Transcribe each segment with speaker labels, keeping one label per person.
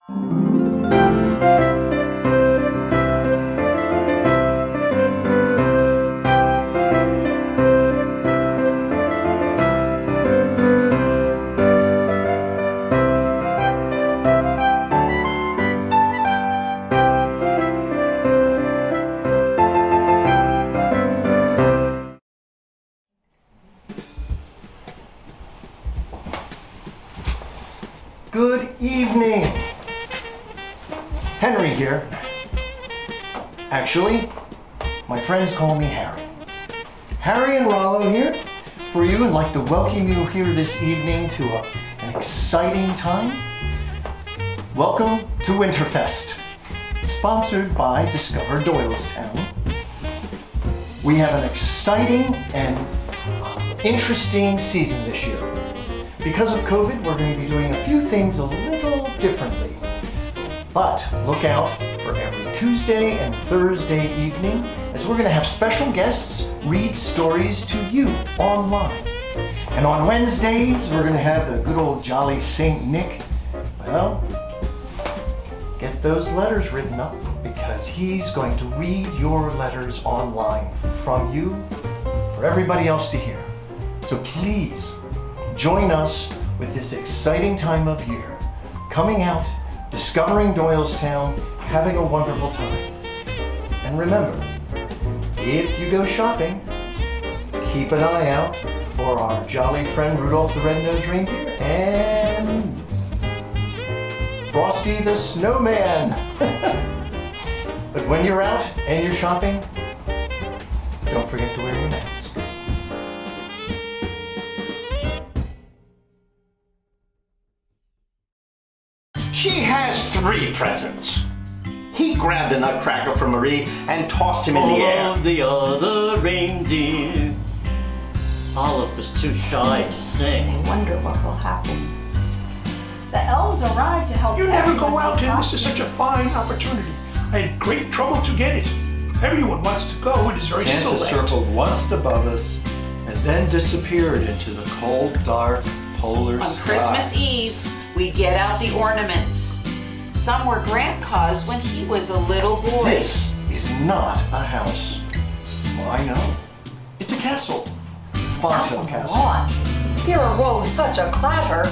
Speaker 1: Good evening. Henry here. Actually, my friends call me Harry. Harry and Rollo here for you and like to welcome you here this evening to an exciting time. Welcome to Winterfest, sponsored by Discover Doylestown. We have an exciting and interesting season this year. Because of COVID, we're going to be doing a few things a little differently. But look out for every Tuesday and Thursday evening, as we're going to have special guests read stories to you online. And on Wednesdays, we're going to have the good old jolly Saint Nick, well, get those letters written up, because he's going to read your letters online from you for everybody else to hear. So please, join us with this exciting time of year, coming out, discovering Doylestown, having a wonderful time. And remember, if you go shopping, keep an eye out for our jolly friend Rudolph the Red-Nosed Reindeer and Frosty the Snowman. But when you're out and you're shopping, don't forget to wear your mask.
Speaker 2: She has 3 presents. He grabbed the nutcracker from Marie and tossed him in the air.
Speaker 3: All of the other reindeer. Olive was too shy to sing.
Speaker 4: I wonder what will happen. The elves arrived to help.
Speaker 5: You never go
Speaker 4: everyone
Speaker 5: out,
Speaker 4: make
Speaker 5: and this is such a fine opportunity. I had great trouble to get it. Everyone wants to go. It is very
Speaker 6: Santa
Speaker 5: select.
Speaker 6: circled once above us and then disappeared into the cold, dark, polar
Speaker 7: On
Speaker 6: sky.
Speaker 7: Christmas Eve, we get out the ornaments. Some were Grandpa's when he was a little boy.
Speaker 1: This is not a house. Well, I know. It's a castle. Fonthill Castle.
Speaker 4: on. Here arose such a clatter.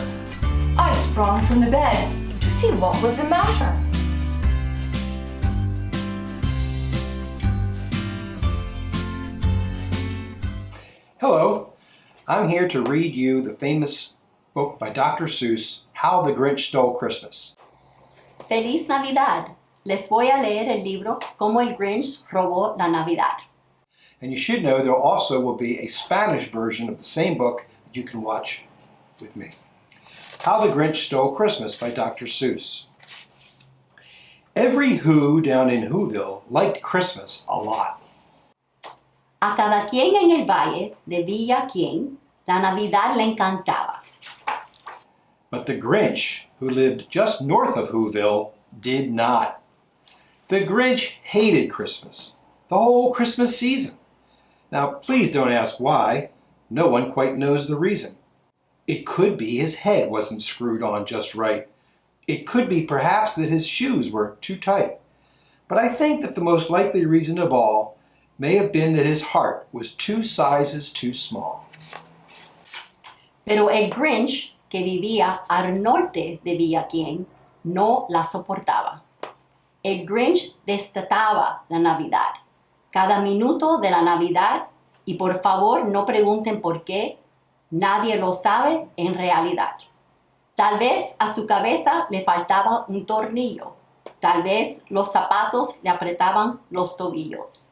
Speaker 4: I sprung from the bed to see what was the matter.
Speaker 6: Hello, I'm here to read you the famous book by Dr. Seuss, How the Grinch Stole Christmas.
Speaker 8: Feliz Navidad. Les voy a leer el libro Cómo el Grinch robó la Navidad.
Speaker 6: And you should know there also will be a Spanish version of the same book that you can watch with me. How the Grinch Stole Christmas by Dr. Seuss. Every Who down in Whoville liked Christmas a lot.
Speaker 8: A cada quien en el valle de Villa Quien, la Navidad le encantaba.
Speaker 6: But the Grinch, who lived just north of Whoville, did not. The Grinch hated Christmas, the whole Christmas season. Now, please don't ask why. No one quite knows the reason. It could be his head wasn't screwed on just right. It could be perhaps that his shoes were too tight. But I think that the most likely reason of all may have been that his heart was 2 sizes too small.
Speaker 8: Pero el Grinch, que vivía al norte de Villa Quien, no la soportaba. El Grinch detestaba la Navidad, cada minuto de la Navidad, y por favor no pregunten por qué, nadie lo sabe en realidad. Tal vez a su cabeza le faltaba un tornillo, tal vez los zapatos le apretaban los tobillos.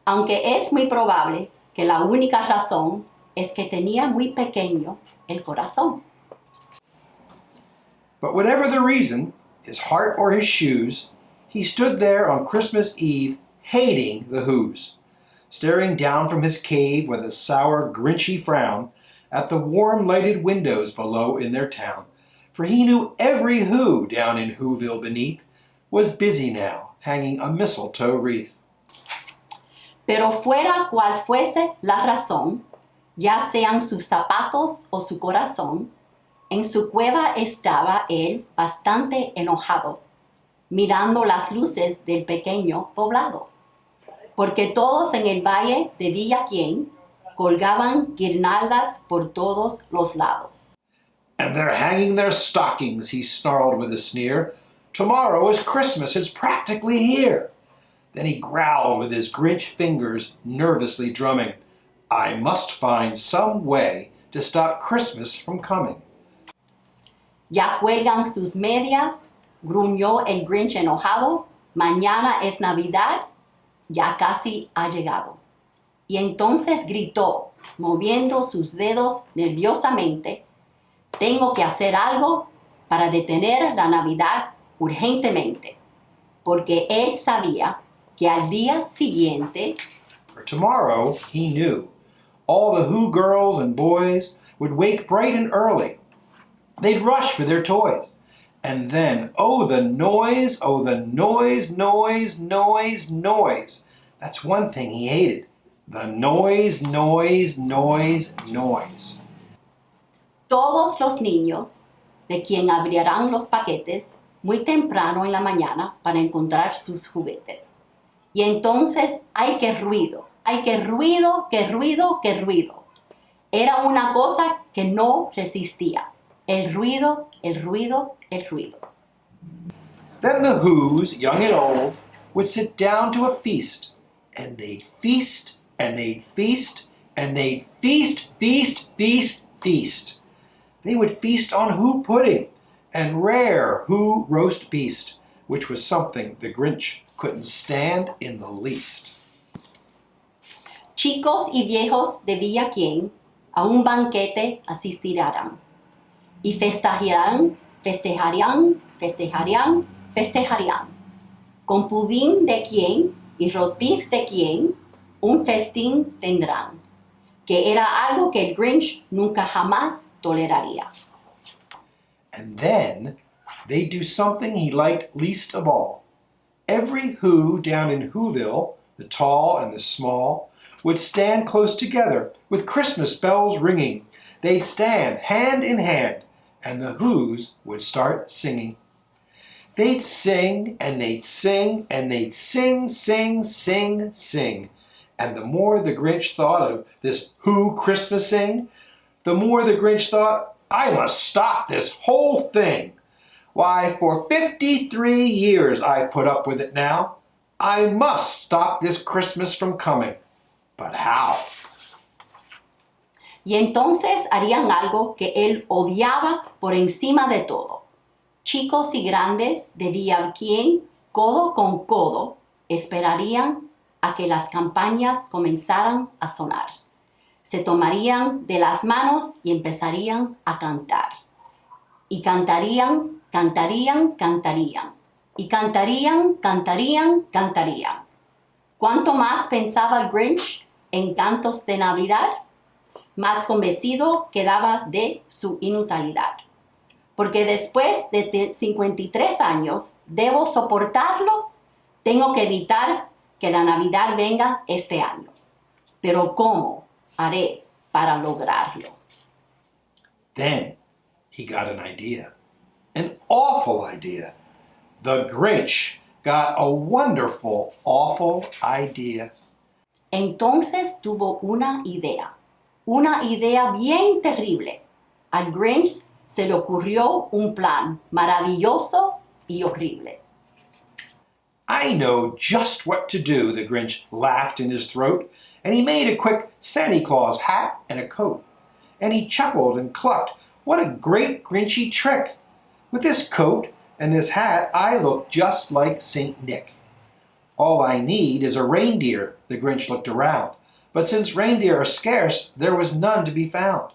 Speaker 8: Aunque es muy probable que la única razón es que tenía muy pequeño el corazón.
Speaker 6: But whatever the reason, his heart or his shoes, he stood there on Christmas Eve hating the Whos, staring down from his cave with a sour, grinchy frown at the warm lighted windows below in their town, for he knew every Who down in Whoville beneath was busy now, hanging a mistletoe wreath.
Speaker 8: Pero fuera cual fuese la razón, ya sean sus zapatos o su corazón, En su cueva estaba él bastante enojado, mirando las luces del pequeño poblado, porque todos en el valle de Villaquién colgaban guirnaldas por todos los lados.
Speaker 6: And they're hanging their stockings, he snarled with a sneer. Tomorrow is Christmas, it's practically here. Then he growled with his Grinch fingers nervously drumming. I must find some way to stop Christmas from coming.
Speaker 8: Ya cuelgan sus medias, gruñó el Grinch enojado. Mañana es Navidad, ya casi ha llegado. Y entonces gritó, moviendo sus dedos nerviosamente, tengo que hacer algo para detener la Navidad urgentemente, porque él sabía que al día siguiente,
Speaker 6: For tomorrow, he knew, all the Who girls and boys would wake bright and early. They'd rush for their toys. And then, oh, the noise, noise, noise, noise. That's one thing he hated. The noise, noise, noise, noise.
Speaker 8: todos los niños, de quien abrirán los paquetes muy temprano en la mañana para encontrar sus juguetes. Y entonces, ¡ay, qué ruido! ¡Ay, qué ruido, qué ruido, qué ruido! Era una cosa que no resistía. El ruido, el ruido, el ruido.
Speaker 6: Then the Who's, young and old, would sit down to a feast, and they'd feast, and they'd feast, and they'd feast, feast, feast, feast. They would feast on Who pudding and rare Who roast beast, which was something the Grinch couldn't stand in the least.
Speaker 8: Chicos y viejos de Villaquién a un banquete asistirán y festejarán, festejarán, festejarán, festejarán. Con pudín de quién y roast beef de quién, un festín tendrán, que era algo que el Grinch nunca jamás toleraría.
Speaker 6: And then they'd do something he liked least of all. Every Who down in Whoville, the tall and the small, would stand close together with Christmas bells ringing. They'd stand hand in hand, and the Who's would start singing. They'd sing, and they'd sing, and they'd sing, sing, sing, sing. And the more the Grinch thought of this Who Christmasing, the more the Grinch thought, I must stop this whole thing. Why, for 53 years I've put up with it now. I must stop this Christmas from coming. But how?
Speaker 8: Y entonces harían algo que él odiaba por encima de todo. Chicos y grandes de Villaquién, codo con codo, esperarían a que las campañas comenzaran a sonar. Se tomarían de las manos y empezarían a cantar. Y cantarían, cantarían, cantarían. Y cantarían, cantarían, cantarían. ¿Cuánto más pensaba el Grinch en cantos de Navidad? Más convencido quedaba de su inutilidad. Porque después de 53 años, debo soportarlo. Tengo que evitar que la Navidad venga este año. Pero ¿cómo haré para lograrlo?
Speaker 6: Then he got an idea. An awful idea. The Grinch got a wonderful, awful idea.
Speaker 8: Entonces tuvo una idea bien terrible. Al Grinch se le ocurrió un plan maravilloso y horrible.
Speaker 6: I know just what to do, the Grinch laughed in his throat, and he made a quick Santa Claus hat and a coat. And he chuckled and clucked, what a great Grinchy trick! With this coat and this hat, I look just like St. Nick. All I need is a reindeer, the Grinch looked around. But since reindeer are scarce, there was none to be found.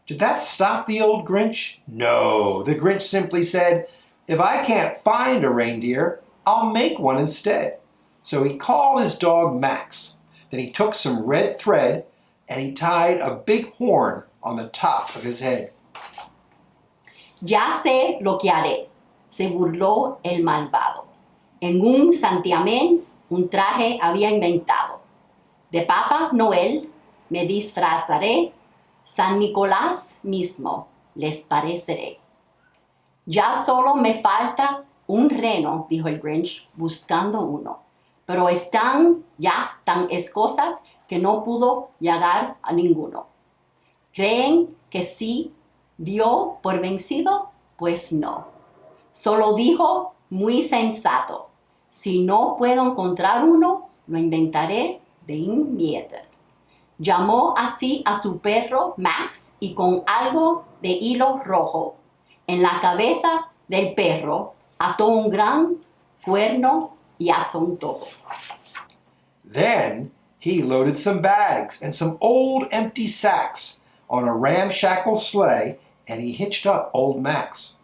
Speaker 6: Did that stop the old Grinch? No, the Grinch simply said, if I can't find a reindeer, I'll make one instead. So he called his dog Max. Then he took some red thread and he tied a big horn on the top of his head.
Speaker 8: Ya sé lo que haré, se burló el malvado. En un santiamén, un traje había inventado. De Papá Noel me disfrazaré, San Nicolás mismo les pareceré. Ya solo me falta un reno, dijo el Grinch, buscando uno. Pero están ya tan escosas que no pudo llegar a ninguno. ¿Creen que sí dio por vencido? Pues no. Solo dijo muy sensato, si no puedo encontrar uno, lo inventaré de inmediato. Llamó así a su perro Max y con algo de hilo rojo en la cabeza del perro ató un gran cuerno y asó un todo.
Speaker 6: Then he loaded some bags and some old empty sacks on a ramshackle sleigh, and he hitched up old Max.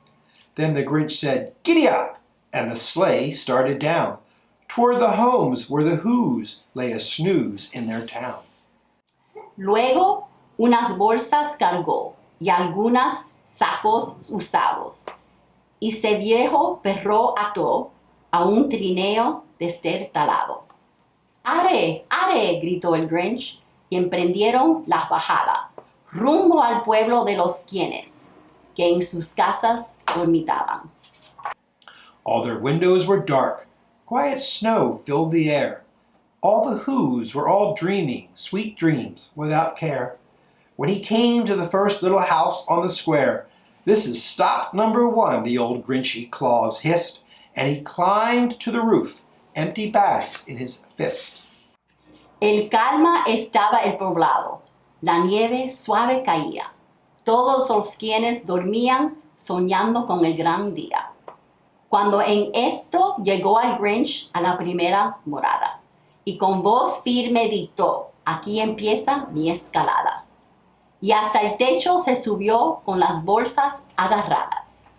Speaker 6: Then the Grinch said, "Giddy up!" and the sleigh started down toward the homes where the Whos lay a snooze in their town.
Speaker 8: Luego unas bolsas cargó y algunos sacos usados, y ese viejo perro ató a un trineo destartalado. ¡Are, are! Gritó el Grinch, y emprendieron la bajada, rumbo al pueblo de los quienes, que en sus casas dormitaban.
Speaker 6: All their windows were dark. Quiet snow filled the air. All the Whos were all dreaming sweet dreams without care. When he came to the first little house on the square, "This is stop number 1, the old Grinchy Claus hissed, and he climbed to the roof, empty bags in his fist.
Speaker 8: El calma estaba el poblado, la nieve suave caía. Todos los quienes dormían soñando con el gran día. Cuando en esto llegó al Grinch a la primera morada y con voz firme dictó, aquí empieza mi escalada. Y hasta el techo se subió con las bolsas agarradas.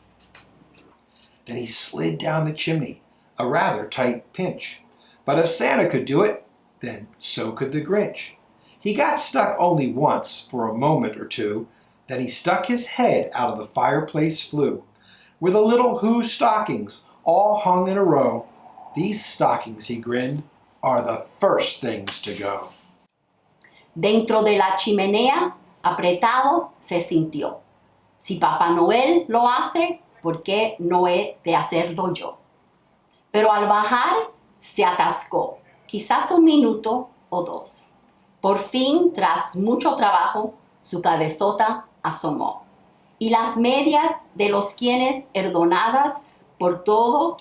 Speaker 6: Then he slid down the chimney, a rather tight pinch. But if Santa could do it, then so could the Grinch. He got stuck only once for a moment or two, then he stuck his head out of the fireplace flue, where the little Who stockings all hung in a row. These stockings, he grinned, are the first things to go.
Speaker 8: Dentro de la chimenea, apretado, se sintió. Si Papá Noel lo hace, ¿por qué no he de hacerlo yo? Pero al bajar, se atascó, quizás un minuto o dos. Por fin, tras mucho trabajo, su cabezota asomó. Y las medias de los quienes, erdonadas por todo,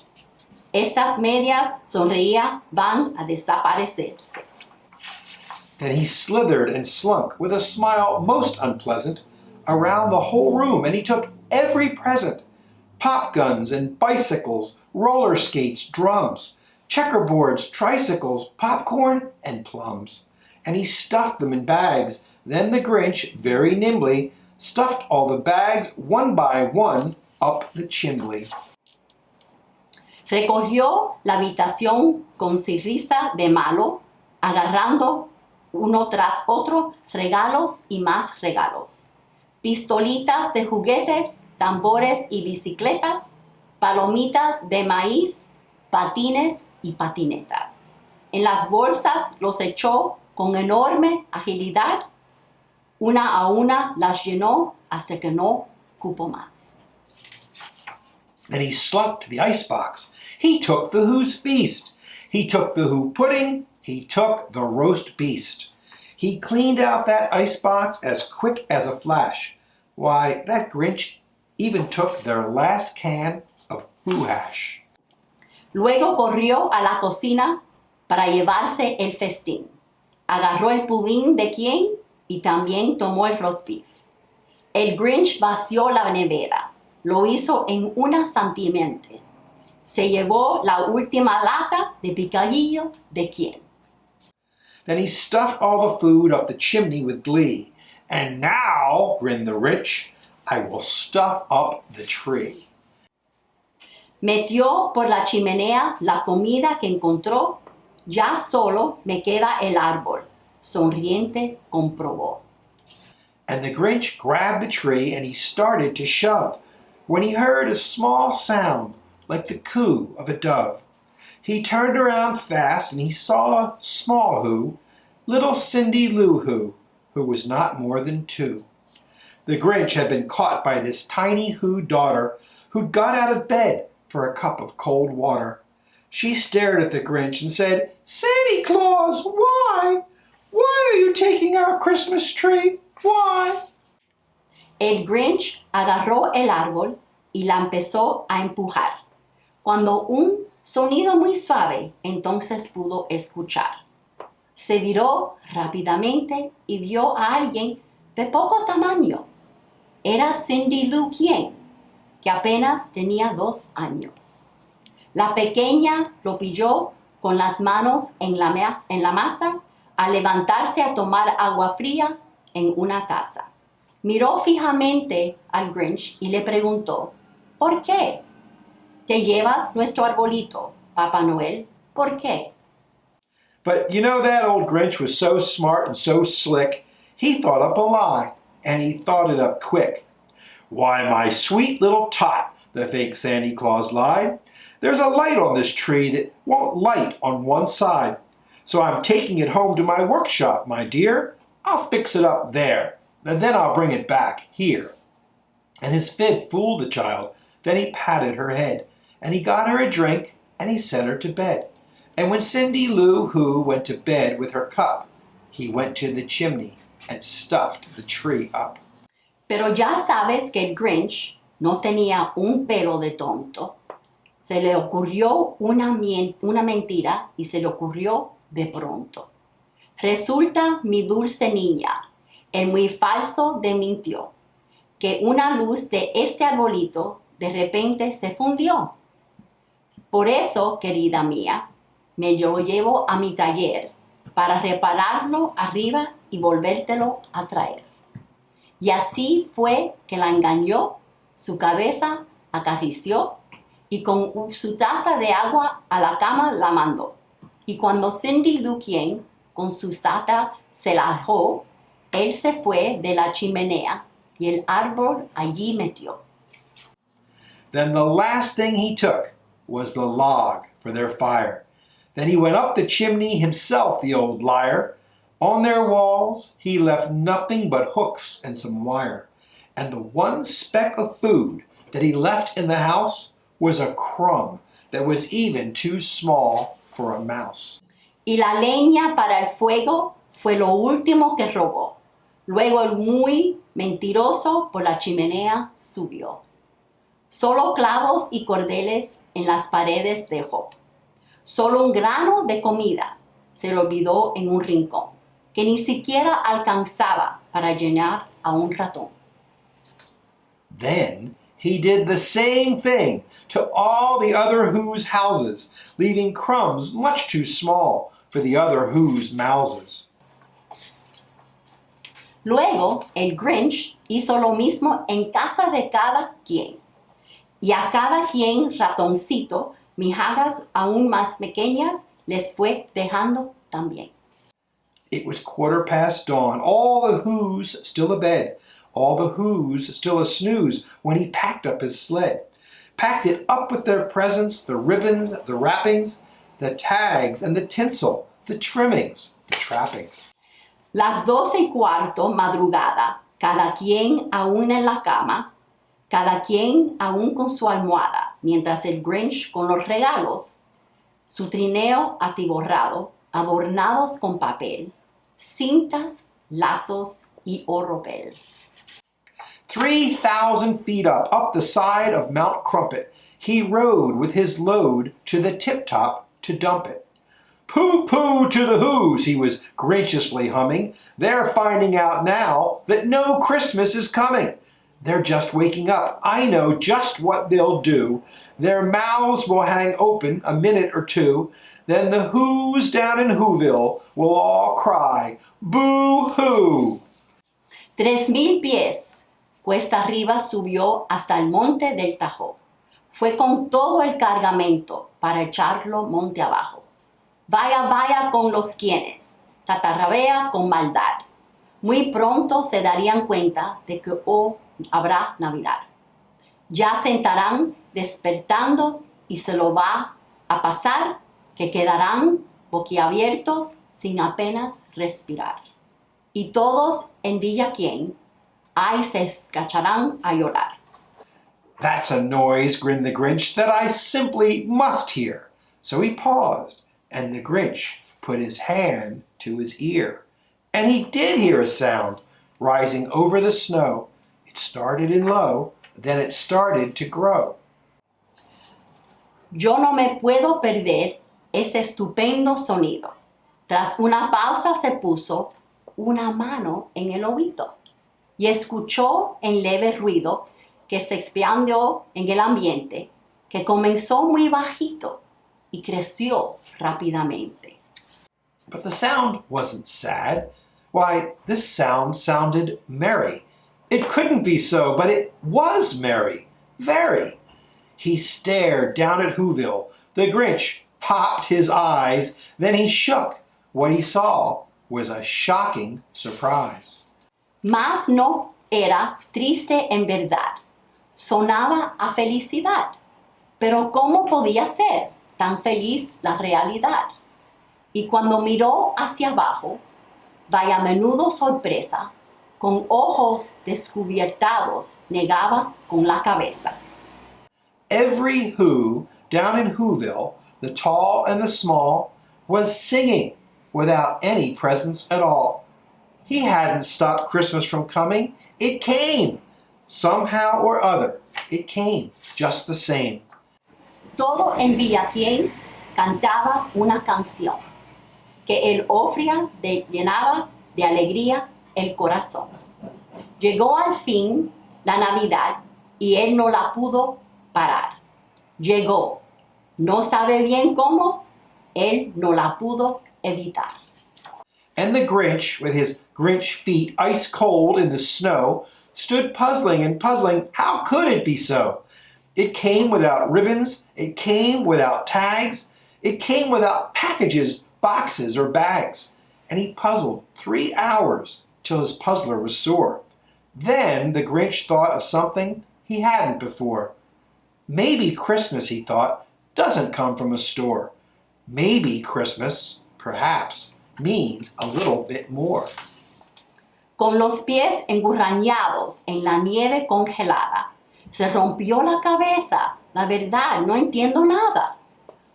Speaker 8: estas medias, sonreía, van a desaparecerse.
Speaker 6: Then he slithered and slunk with a smile most unpleasant around the whole room, and he took every present. Pop guns and bicycles, roller skates, drums, checkerboards, tricycles, popcorn, and plums. And he stuffed them in bags. Then the Grinch, very nimbly, stuffed all the bags one by one up the chimney.
Speaker 8: Recorrió la habitación con sonrisa de malo, agarrando uno tras otro regalos y más regalos. Pistolitas de juguetes, tambores y bicicletas, palomitas de maíz, patines y patinetas. En las bolsas los echó con enorme agilidad. Una a una las llenó hasta que no cupo más.
Speaker 6: Then he slunk to the icebox. He took the Who's feast. He took the Who pudding. He took the roast beast. He cleaned out that icebox as quick as a flash. Why, that Grinch even took their last can of Who hash.
Speaker 8: Luego corrió a la cocina para llevarse el festín. Agarró el pudín de quien y también tomó el roast beef. El Grinch vació la nevera. Lo hizo en una santiamente. Se llevó la última lata de picadillo de quien.
Speaker 6: Then he stuffed all the food up the chimney with glee. And now, grinned the rich, I will stuff up the tree.
Speaker 8: Metió por la chimenea la comida que encontró. Ya solo me queda el árbol. Sonriente comprobó.
Speaker 6: And the Grinch grabbed the tree and he started to shove, when he heard a small sound like the coo of a dove. He turned around fast and he saw a small Who, little Cindy Lou Who was not more than 2. The Grinch had been caught by this tiny Who daughter who'd got out of bed for a cup of cold water. She stared at the Grinch and said, "Santa Claus, why? Why are you taking our Christmas tree? Why?"
Speaker 8: El Grinch agarró el árbol y la empezó a empujar. Cuando un sonido muy suave entonces pudo escuchar. Se viró rápidamente y vio a alguien de poco tamaño. Era Cindy Lou quien, que apenas tenía 2 años. La pequeña lo pilló con las manos en la masa al levantarse a tomar agua fría en una casa. Miró fijamente al Grinch y le preguntó, ¿por qué? ¿Te llevas nuestro arbolito, Papá Noel? ¿Por qué?
Speaker 6: But you know, that old Grinch was so smart and so slick, he thought up a lie, and he thought it up quick. "Why, my sweet little tot," the fake Santa Claus lied, "there's a light on this tree that won't light on one side. So I'm taking it home to my workshop, my dear. I'll fix it up there, and then I'll bring it back here." And his fib fooled the child. Then he patted her head, and he got her a drink, and he sent her to bed. And when Cindy Lou Who went to bed with her cup, he went to the chimney and stuffed the tree up.
Speaker 8: Pero ya sabes que el Grinch no tenía un pelo de tonto. Se le ocurrió una mentira y se le ocurrió de pronto. Resulta, mi dulce niña, el muy falso de mintió, que una luz de este arbolito de repente se fundió. Por eso, querida mía, me lo llevo a mi taller para repararlo arriba y volvértelo a traer. Y así fue que la engañó, su cabeza acarició y con su taza de agua a la cama la mandó. Y cuando Cindy Lou quien con su sata se la dejó, él se fue de la chimenea y el árbol allí metió.
Speaker 6: Then the last thing he took was the log for their fire. Then he went up the chimney himself, the old liar. On their walls he left nothing but hooks and some wire. And the one speck of food that he left in the house was a crumb that was even too small for a mouse.
Speaker 8: Y la leña para el fuego fue lo último que robó. Luego el muy mentiroso por la chimenea subió. Solo clavos y cordeles en las paredes dejó. Solo un grano de comida se le olvidó en un rincón, que ni siquiera alcanzaba para llenar a un ratón.
Speaker 6: Then he did the same thing to all the other Who's houses, leaving crumbs much too small for the other Who's mouses.
Speaker 8: Luego el Grinch hizo lo mismo en casa de cada quien. Y a cada quien ratoncito, migajas aún más pequeñas, les fue dejando también.
Speaker 6: It was 15:15, dawn, all the Who's still abed, all the Who's still a snooze when he packed up his sled. Packed it up with their presents, the ribbons, the wrappings, the tags and the tinsel, the trimmings, the trappings.
Speaker 8: Las 12:15, madrugada, cada quien aún en la cama, cada quien aún con su almohada, mientras el Grinch con los regalos, su trineo atiborrado, adornados con papel, cintas, lazos y oropel.
Speaker 6: 3,000 feet up the side of Mount Crumpet, he rode with his load to the tip-top to dump it. "Pooh-pooh to the Who's," he was graciously humming. "They're finding out now that no Christmas is coming. They're just waking up. I know just what they'll do. Their mouths will hang open a minute or two. Then the Who's down in Whoville will all cry, boo-hoo."
Speaker 8: 3,000 pies, cuesta arriba subió hasta el monte del Tajo. Fue con todo el cargamento para echarlo monte abajo. Vaya, vaya con los quienes, tatarrabea con maldad. Muy pronto se darían cuenta de que habrá Navidad. Ya se estarán despertando y se lo va a pasar que quedarán boquiabiertos sin apenas respirar. Y todos en Villa Quien Ay, se escacharán a llorar.
Speaker 6: That's a noise, grinned the Grinch, that I simply must hear. So he paused, and the Grinch put his hand to his ear. And he did hear a sound rising over the snow. It started in low, then it started to grow.
Speaker 8: Yo no me puedo perder ese estupendo sonido. Tras una pausa se puso una mano en el oído y escuchó en leve ruido que se expandió en el ambiente, que comenzó muy bajito y creció rápidamente.
Speaker 6: But the sound wasn't sad. Why, this sound sounded merry. It couldn't be so, but it was merry. Very. He stared down at Whoville. The Grinch popped his eyes, then he shook. What he saw was a shocking surprise.
Speaker 8: Mas no era triste en verdad. Sonaba a felicidad. Pero ¿cómo podía ser tan feliz la realidad? Y cuando miró hacia abajo, vaya menudo sorpresa, con ojos descubiertados, negaba con la cabeza.
Speaker 6: Every Who down in Whoville, the tall and the small, was singing without any presents at all. He hadn't stopped Christmas from coming. It came. Somehow or other, it came just the same.
Speaker 8: Todo en Villaquién cantaba una canción que el ofría llenaba de alegría el corazón. Llegó al fin la Navidad y él no la pudo parar. Llegó, no sabe bien cómo, él no la pudo evitar.
Speaker 6: And the Grinch, with his Grinch feet ice cold in the snow, stood puzzling and puzzling. How could it be so? It came without ribbons. It came without tags. It came without packages, boxes, or bags. And he puzzled 3 hours till his puzzler was sore. Then the Grinch thought of something he hadn't before. Maybe Christmas, he thought, doesn't come from a store. Maybe Christmas, perhaps, means a little bit more.
Speaker 8: Con los pies engurrañados en la nieve congelada, se rompió la cabeza. La verdad, no entiendo nada.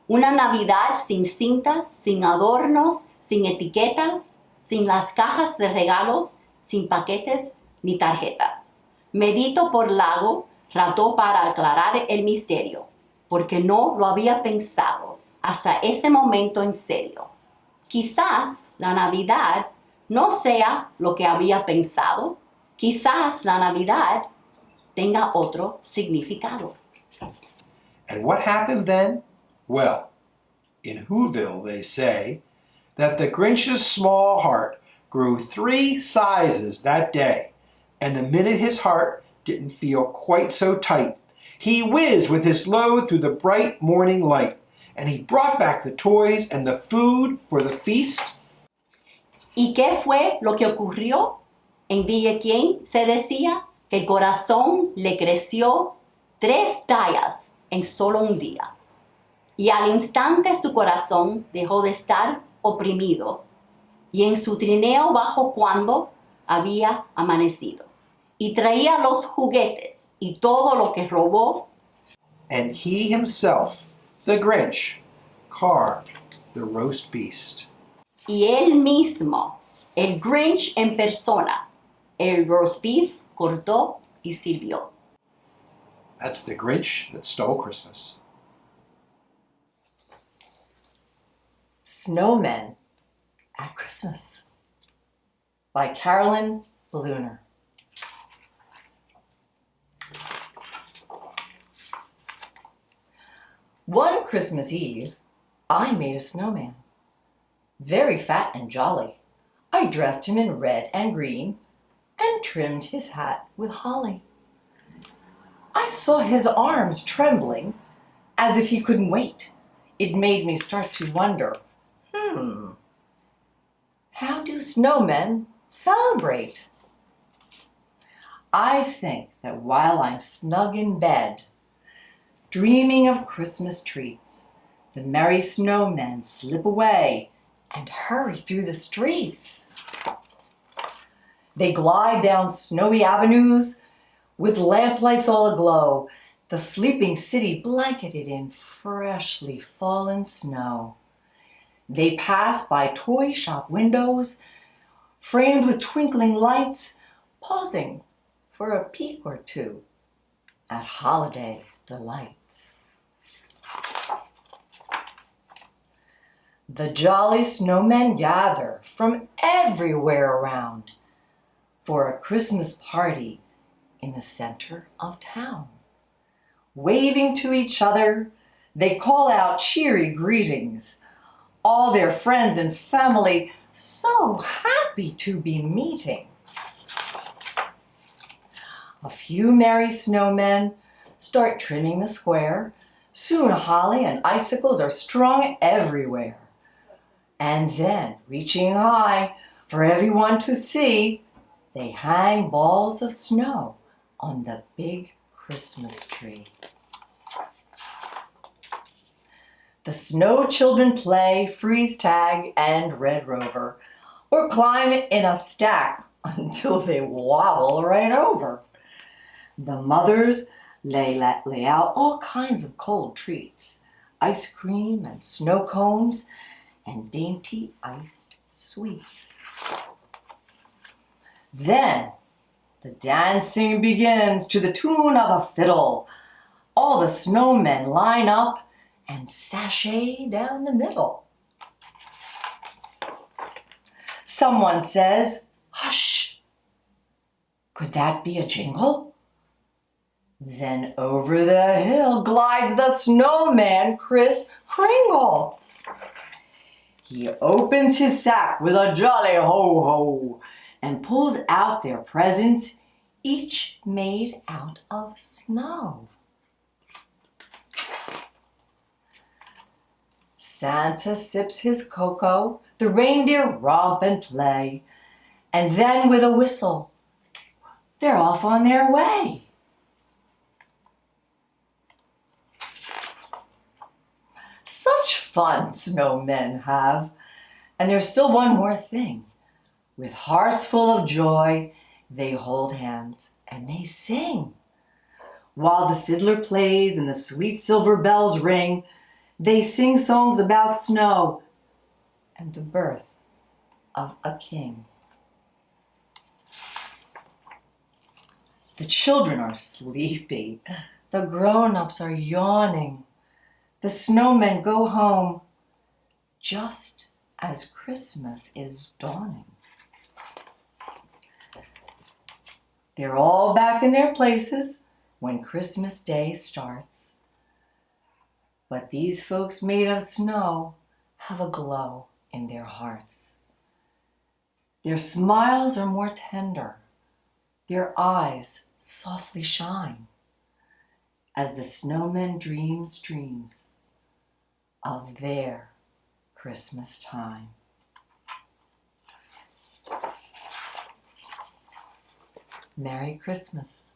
Speaker 8: Una Navidad sin cintas, sin adornos, sin etiquetas, sin las cajas de regalos, sin paquetes ni tarjetas. Medito por lago, trató para aclarar el misterio, porque no lo había pensado hasta ese momento en serio. Quizás la Navidad no sea lo que había pensado. Quizás la Navidad tenga otro significado.
Speaker 6: And what happened then? Well, in Whoville they say that the Grinch's small heart grew 3 sizes that day, and the minute his heart didn't feel quite so tight, he whizzed with his load through the bright morning light, and he brought back the toys and the food for the feast.
Speaker 8: ¿Y qué fue lo que ocurrió? En Villaquién se decía que el corazón le creció 3 tallas en solo un día. Y al instante su corazón dejó de estar oprimido y en su trineo bajó cuando había amanecido. Y traía los juguetes y todo lo que robó.
Speaker 6: And he himself, the Grinch, carved the roast beast.
Speaker 8: Y él mismo, el Grinch en persona, el roast beef cortó y sirvió.
Speaker 6: That's the Grinch that stole Christmas.
Speaker 4: Snowmen at Christmas by Carolyn Ballooner. One Christmas Eve, I made a snowman. Very fat and jolly. I dressed him in red and green and trimmed his hat with holly. I saw his arms trembling as if he couldn't wait. It made me start to wonder, how do snowmen celebrate? I think that while I'm snug in bed, dreaming of Christmas treats, the merry snowmen slip away and hurry through the streets. They glide down snowy avenues with lamplights all aglow, the sleeping city blanketed in freshly fallen snow. They pass by toy shop windows framed with twinkling lights, pausing for a peek or two at holiday delights. The jolly snowmen gather from everywhere around for a Christmas party in the center of town. Waving to each other, they call out cheery greetings. All their friends and family so happy to be meeting. A few merry snowmen start trimming the square. Soon holly and icicles are strung everywhere. And then, reaching high for everyone to see, they hang balls of snow on the big Christmas tree. The snow children play freeze tag and Red Rover, or climb in a stack until they wobble right over. The mothers lay out all kinds of cold treats, ice cream and snow cones, and dainty iced sweets. Then the dancing begins to the tune of a fiddle. All the snowmen line up and sashay down the middle. Someone says, "Hush! Could that be a jingle?" Then over the hill glides the snowman Chris Kringle. He opens his sack with a jolly ho-ho and pulls out their presents, each made out of snow. Santa sips his cocoa, the reindeer romp and play, and then with a whistle, they're off on their way. Such fun snowmen have, and there's still one more thing. With hearts full of joy, they hold hands and they sing. While the fiddler plays and the sweet silver bells ring, they sing songs about snow and the birth of a king. The children are sleepy. The grown-ups are yawning. The snowmen go home just as Christmas is dawning. They're all back in their places when Christmas Day starts. But these folks made of snow have a glow in their hearts. Their smiles are more tender. Their eyes softly shine as the snowmen dreams dreams of their Christmas time. Merry Christmas.